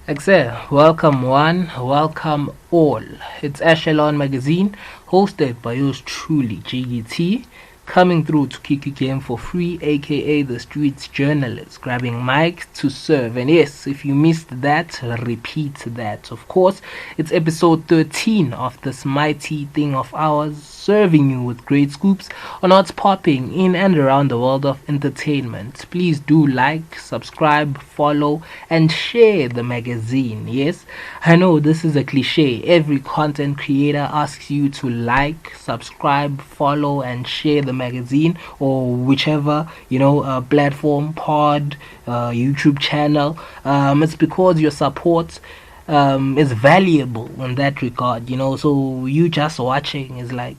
Excel, welcome one, welcome all. It's Echelon Magazine, hosted by yours truly, Jiggy Tee, coming through to kick you game for free, aka the streets journalist, grabbing mic to serve. And yes, if you missed that, repeat that. Of course, it's episode 13 of this mighty thing of ours, serving you with great scoops on what's popping in and around the world of entertainment. Please do like, subscribe, follow, and share the magazine. Yes, I know this is a cliche. Every content creator asks you to like, subscribe, follow, and share the magazine or whichever platform, pod, YouTube channel. It's because your support is valuable in that regard. So you just watching is like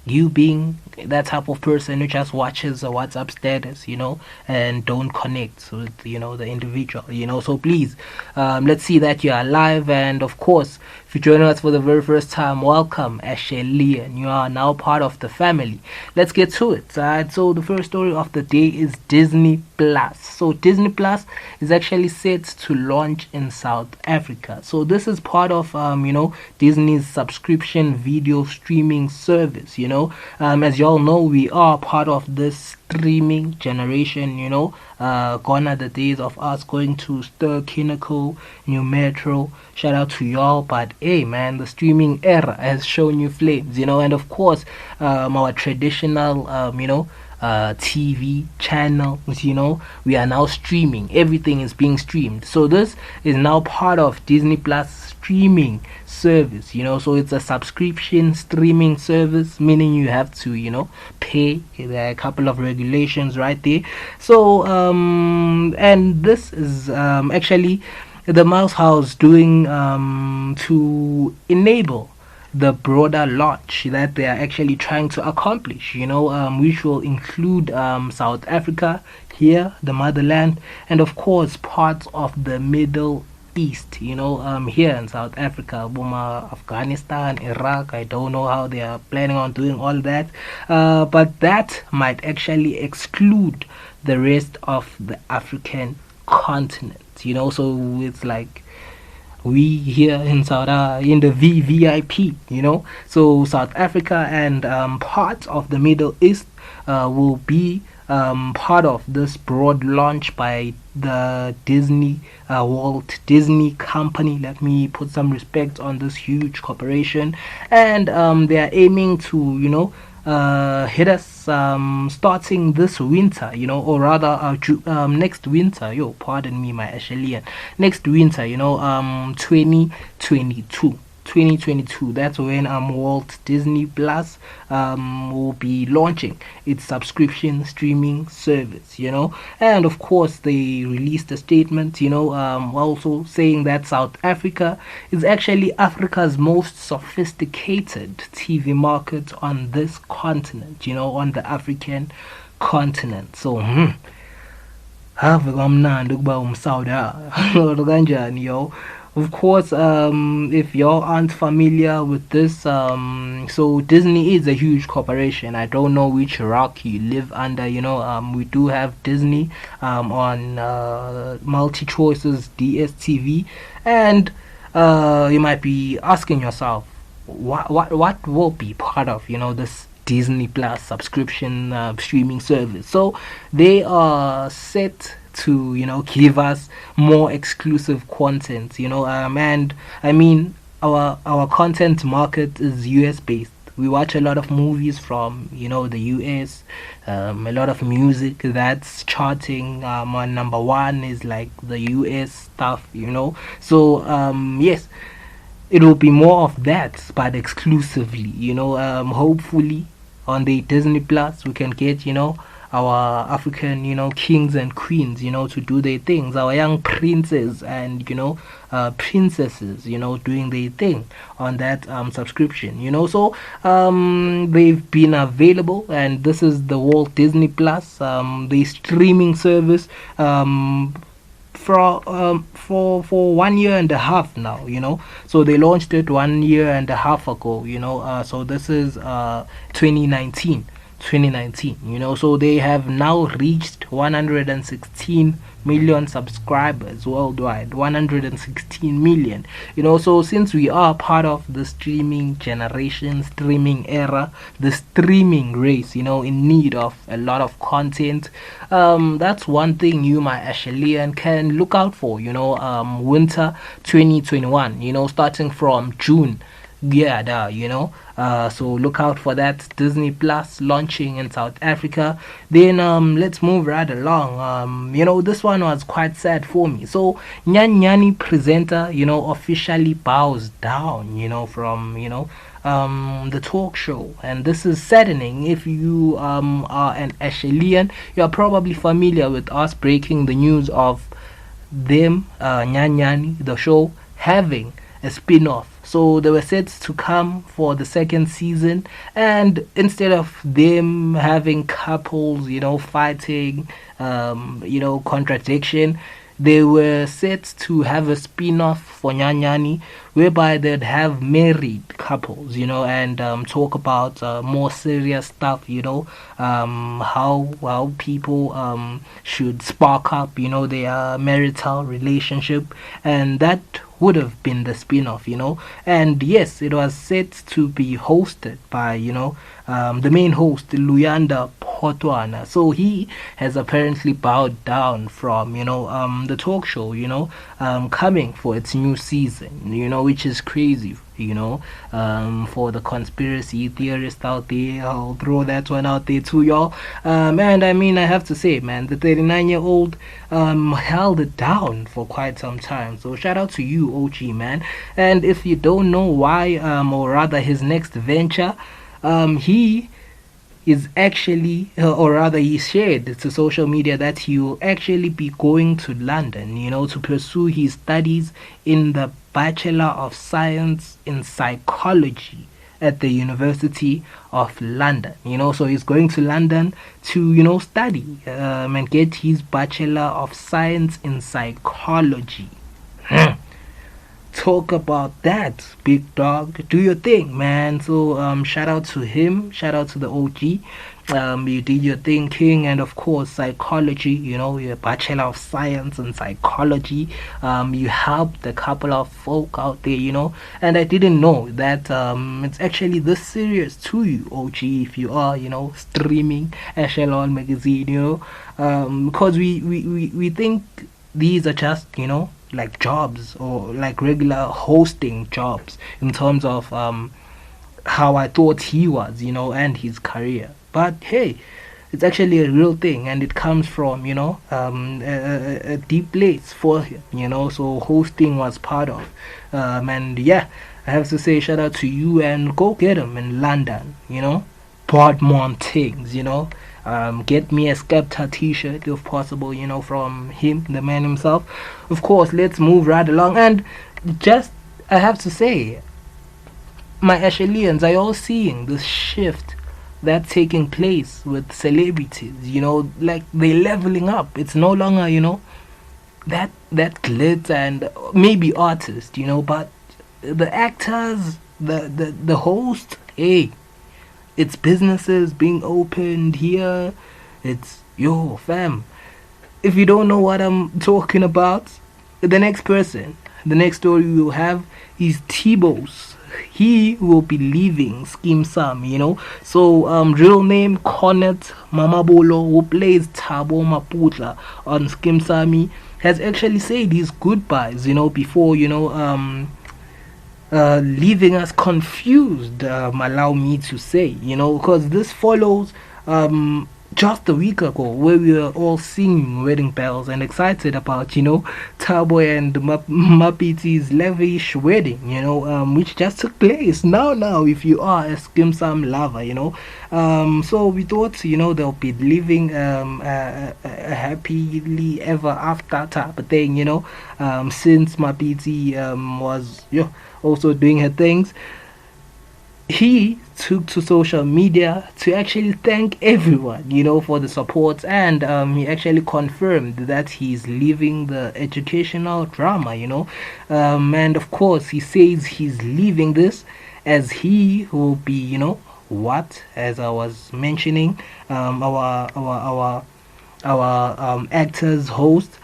you being that type of person who just watches a WhatsApp status, and don't connect with, the individual, So please, let's see that you're alive. And of course, if you're joining us for the very first time, welcome, Ashley, and you are now part of the family. Let's get to it. So the first story of the day is Disney Plus. So Disney Plus is actually set to launch in South Africa. So this is part of, Disney's subscription video streaming service. As y'all know, we are part of this streaming generation. Gone are the days of us going to Stir Kinnico, New Metro. Shout out to y'all, but hey man, the streaming era has shown you flames, and of course, our traditional, TV channels, we are now streaming. Everything is being streamed. So this is now part of Disney Plus streaming service, so it's a subscription streaming service, meaning you have to, pay. There are a couple of regulations right there. So, and this is actually the Mouse House doing to enable the broader launch that they are actually trying to accomplish, which will include South Africa, here, the motherland, and of course parts of the Middle East, here in South Africa, Buma, Afghanistan, Iraq. I don't know how they are planning on doing all that, but that might actually exclude the rest of the African continent, so it's like we here in in the VVIP, so South Africa and parts of the Middle East will be part of this broad launch by the Disney Walt Disney Company. Let me put some respect on this huge corporation, and they are aiming to hit us starting this winter, or rather next winter. Pardon me, my Ashelian. Next winter, 2022. 2022, that's when Walt Disney Plus will be launching its subscription streaming service, and of course they released a statement, also saying that South Africa is actually Africa's most sophisticated TV market on this continent, on the African continent. So ave kamnandi ukuba umsauda kanjani yo. Of course, if y'all aren't familiar with this, so Disney is a huge corporation. I don't know which rock you live under, we do have Disney on Multi Choices DSTV, and you might be asking yourself, what will be part of, this Disney Plus subscription streaming service? So they are set to give us more exclusive content, and I mean our content market is US based. We watch a lot of movies from the US, a lot of music that's charting on number one is like the US stuff, so yes, it will be more of that, but exclusively, hopefully on the Disney Plus we can get our African, kings and queens, to do their things, our young princes and, princesses, doing their thing on that subscription, so they've been available, and this is the Walt Disney Plus, the streaming service, for 1 year and a half now, so they launched it 1 year and a half ago, so this is 2019. 2019, so they have now reached 116 million subscribers worldwide. 116 million, so since we are part of the streaming generation, streaming era, the streaming race, in need of a lot of content, that's one thing you, my Ashelian, can look out for, winter 2021, starting from June. Yeah, so look out for that. Disney Plus launching in South Africa. Then let's move right along. This one was quite sad for me. So Nyanyani presenter, officially bows down, from the talk show, and this is saddening. If you are an Ashelian, you are probably familiar with us breaking the news of them, Nyanyani, the show, having a spin-off. So they were set to come for the second season, and instead of them having couples, fighting, contradiction, they were set to have a spin-off for Nyanyani, whereby they'd have married couples, and talk about more serious stuff, how people should spark up, their marital relationship, and that would have been the spin-off, and yes, it was set to be hosted by, the main host, Luyanda. So he has apparently bowed down from, the talk show, coming for its new season, which is crazy, for the conspiracy theorists out there. I'll throw that one out there too, y'all. And I mean, I have to say, man, the 39-year-old held it down for quite some time. So shout out to you, OG, man. And if you don't know why, or rather his next venture, he is actually, or rather he shared to social media that he will actually be going to London, to pursue his studies in the Bachelor of Science in Psychology at the University of London, so he's going to London to, study and get his Bachelor of Science in Psychology. Talk about that, big dog. Do your thing, man. So shout out to him, shout out to the OG. You did your thing, king. And of course psychology, your Bachelor of Science in Psychology. You helped a couple of folk out there, and I didn't know that it's actually this serious to you, OG, if you are, streaming Echelon magazine, because we think these are just, like jobs, or like regular hosting jobs, in terms of how I thought he was, and his career. But hey, it's actually a real thing, and it comes from, a deep place for him, so hosting was part of. And yeah, I have to say shout out to you, and go get him in London, Bodmont things, get me a Skepta t-shirt if possible, from him, the man himself. Of course, let's move right along. And just, I have to say, my Ashelians are all seeing this shift that's taking place with celebrities, like they're leveling up. It's no longer, that glitz and maybe artists, but the actors, the host, hey, it's businesses being opened here. It's, yo, fam. If you don't know what I'm talking about, the next story we will have is T-Boss. He will be leaving Skim Sam, So, real name, Cornet Mamabolo, who plays Thabo Maputla on Skim Sami, has actually said his goodbyes, before, leaving us confused, allow me to say, because this follows just a week ago, where we were all singing wedding bells and excited about, Thabo and Mapiti's lavish wedding, which just took place now, if you are a Skim Sam lover, so we thought, they'll be living a happily ever after type of thing, since Mapiti was also doing her things. He took to social media to actually thank everyone, for the support, and he actually confirmed that he's leaving the educational drama, and of course he says he's leaving this as he will be, what, as I was mentioning, our actor's host,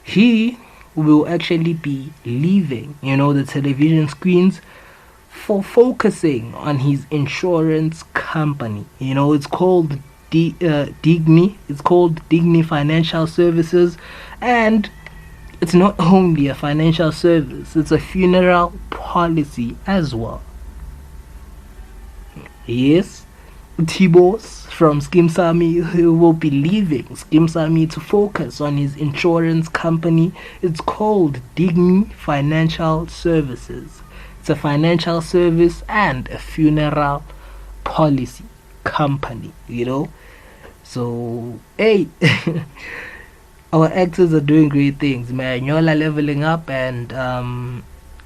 he will actually be leaving, the television screens for focusing on his insurance company. It's called Digny. It's called Digny Financial Services, and it's not only a financial service; it's a funeral policy as well. Yes, Tibos from Skimsami, who will be leaving Skimsami to focus on his insurance company. It's called Digny Financial Services. It's a financial service and a funeral policy company. So, hey, our actors are doing great things, man. Y'all are leveling up, and I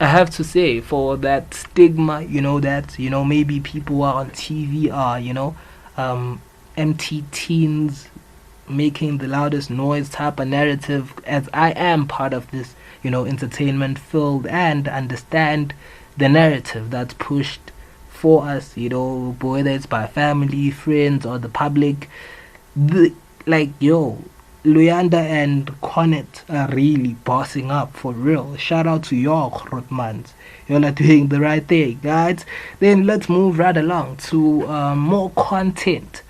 have to say, for that stigma, that maybe people are on TV are empty teens making the loudest noise type of narrative, as I am part of this entertainment field and understand the narrative that's pushed for us, whether it's by family, friends, or the public. Luyanda and Cornet are really bossing up for real. Shout out to y'all, Rotmans. Y'all are doing the right thing, guys. Then let's move right along to more content.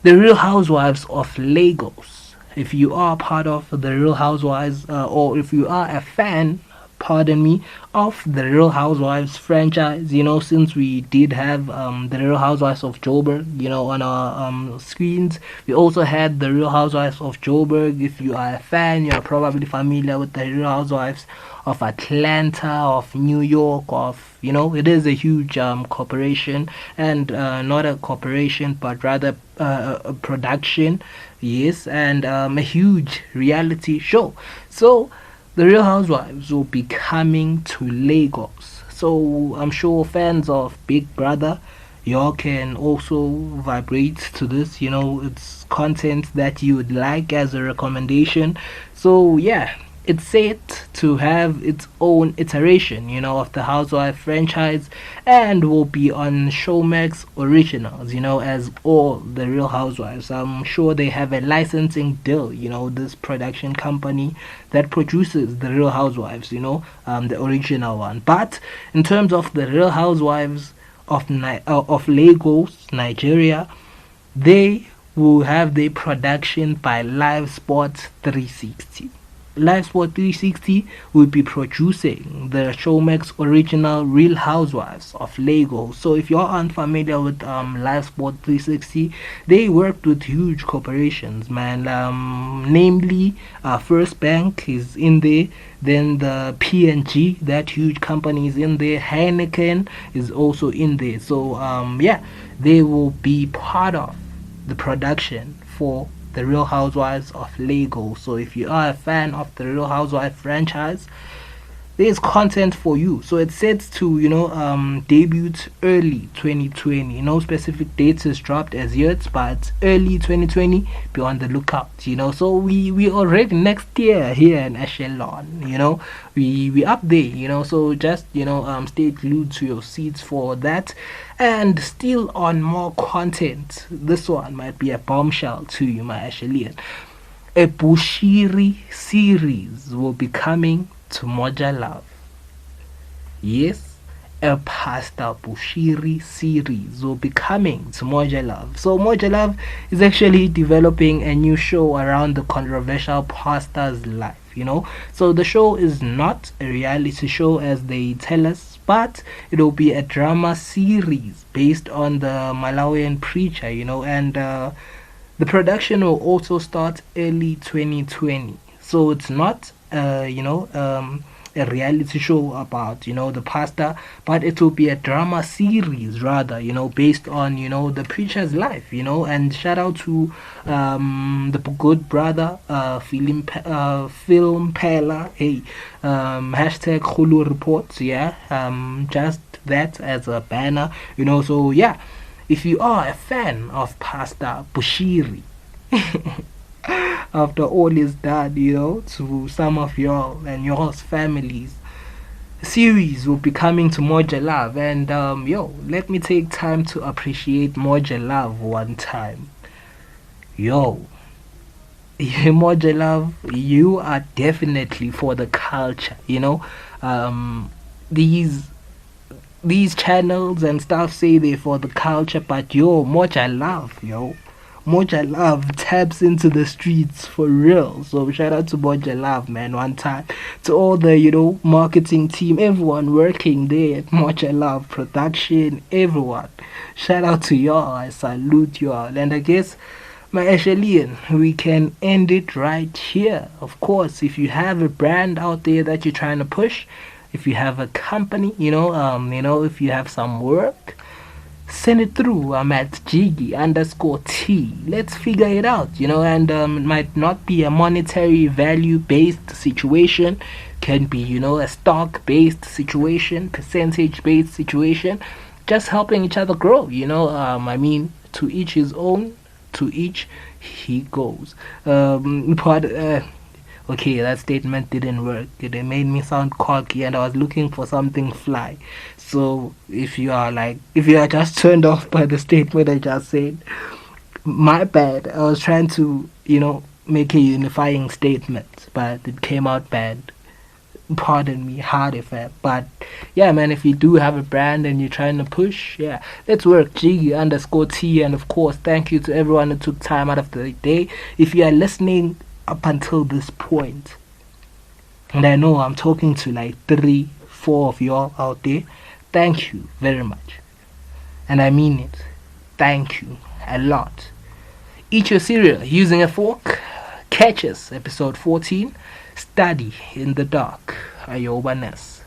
The Real Housewives of Lagos. If you are part of the Real Housewives, or if you are a fan, pardon me, of the Real Housewives franchise, since we did have the Real Housewives of Joburg, on our screens. We also had the Real Housewives of Joburg. If you are a fan, you're probably familiar with the Real Housewives of Atlanta, of New York, it is a huge corporation, and not a corporation, but rather a production, yes, and a huge reality show. So the Real Housewives will be coming to Lagos. So I'm sure fans of Big Brother, y'all can also vibrate to this. It's content that you would like as a recommendation. So yeah, it's set to have its own iteration, of the Housewife franchise, and will be on Showmax Originals, as all the Real Housewives. I'm sure they have a licensing deal, this production company that produces the Real Housewives, the original one. But in terms of the Real Housewives of Lagos, Nigeria, they will have their production by Live Sports 360. Live Sport 360 will be producing the Showmax original Real Housewives of Lagos. So if you're unfamiliar with Live Sport 360, they worked with huge corporations, man. Namely, First Bank is in there. Then the P&G, that huge company, is in there. Heineken is also in there. So they will be part of the production for the Real Housewives of Lagos. So if you are a fan of the Real Housewives franchise, there's content for you. So it's set to debut early 2020. No specific dates is dropped as yet, but early 2020, be on the lookout. So we already next year here in Echelon. We up there. So just stay glued to your seats for that. And still on more content, this one might be a bombshell to you, my Echelon. A Bushiri series will be coming to Moja Love. Yes, a Pastor Bushiri series will be coming to Moja Love. So Moja Love is actually developing a new show around the controversial pastor's life. So the show is not a reality show as they tell us, but it will be a drama series based on the Malawian preacher, and the production will also start early 2020. So it's not a reality show about the pastor, but it will be a drama series rather, based on the preacher's life, and shout out to the good brother film Pella, hey, hashtag Hulu reports, just that as a banner, so yeah, if you are a fan of Pastor Bushiri, after all is done, to some of y'all and y'all's families, series will be coming to Moja Love, and let me take time to appreciate Moja Love one time. Yo, Moja Love, you are definitely for the culture. Um, these these channels and stuff say they're for the culture, but Moja Love, Moja Love taps into the streets for real. So shout out to Moja Love, man, one time. To all the, marketing team, everyone working there at Moja Love production, everyone. Shout out to y'all. I salute y'all. And I guess, my Ashelian, we can end it right here. Of course, if you have a brand out there that you're trying to push, if you have a company, if you have some work, send it through. I'm at Jiggy_Tee. Let's figure it out, and it might not be a monetary value based situation, can be, a stock based situation, percentage based situation, just helping each other grow, to each his own, to each he goes. Okay, that statement didn't work. It made me sound cocky, and I was looking for something fly. So if you are just turned off by the statement I just said, my bad. I was trying to, make a unifying statement, but it came out bad. Pardon me, hard effect. But yeah, man, if you do have a brand and you're trying to push, yeah, let's work. Jiggy_Tee, and of course, thank you to everyone who took time out of the day. If you are listening up until this point, and I know I'm talking to like 3-4 of y'all out there, thank you very much, and I mean it. Thank you a lot. Eat your cereal using a fork. Catch us episode 14, Study in the Dark. Ayobanes.